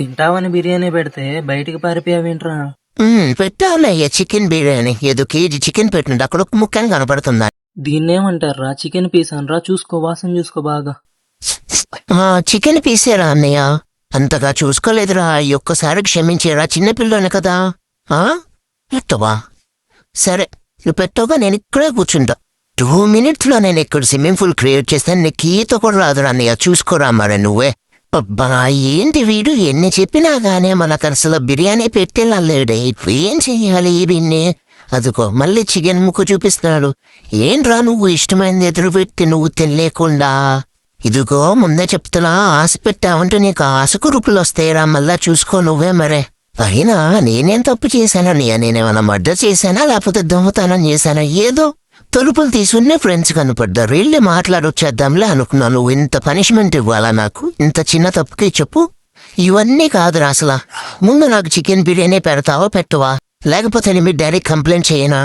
తింటావని బిర్యానీ పెడితే బయటికి పారిపోయావేంట్రా? పెట్టావులయ్యా చికెన్ బిర్యానీ. ఏదో కేజీ చికెన్ పెట్టినట్టు అక్కడ ఒక ముక్కని కనపడుతుందా? దీన్నేమంటారా? చికెన్ పీస్ అనరా? చూసుకో, వాసన చూసుకో బాగా. చికెన్ పీసేరా అన్నయ్య? అంతగా చూసుకోలేదురా. ఈ ఒక్కసారి క్షమించేరా, చిన్నపిల్లోనే కదా. పెట్టవా? సరే, నువ్వు పెట్టవుగా, నేను ఇక్కడే కూర్చుంటా. 2 minutesలో నేను ఇక్కడ స్విమ్మింగ్ పూల్ క్రియేట్ చేస్తాను. నీకు ఈత కూడా రాదురా అన్నయ్య, చూసుకోరా మరి నువ్వే. అబ్బా, ఏంటి వీడు ఎన్ని చెప్పినా గానీ మనకు అసలు బిర్యానీ పెట్టేలాలేడే. ఏం చెయ్యాలి వీడిని? అదిగో మళ్ళీ చికెన్ ముక్క చూపిస్తున్నాడు. ఏంట్రా నువ్వు ఇష్టమైంది ఎదురు పెట్టి నువ్వు తినలేకుండా? ఇదిగో ముందే చెప్తున్నా, ఆశ పెట్టావంటే నీకు ఆశకు రూపులు వస్తాయిరా. మళ్ళా చూసుకో నువ్వే మరే. అయినా నేనేం తప్పు చేశానని? నేనేమన్నా మర్డర్ చేశానా లేకపోతే దొంగతనం చేశానా? ఏదో తలుపులు తీసుకునే ఫ్రెండ్స్ కనపడ్డారు, వెళ్ళి మాట్లాడొచ్చేద్దాంలే అనుకున్నాను. నువ్వు ఇంత పనిష్మెంట్ ఇవ్వాలా నాకు? ఇంత చిన్న తప్పుకి చెప్పు. ఇవన్నీ కాదురా అసలు. ముందు నాకు చికెన్ బిర్యానీ పెడతావా పెట్టవా? లేకపోతే నీ మీ డాడీ కంప్లైంట్ చేయనా?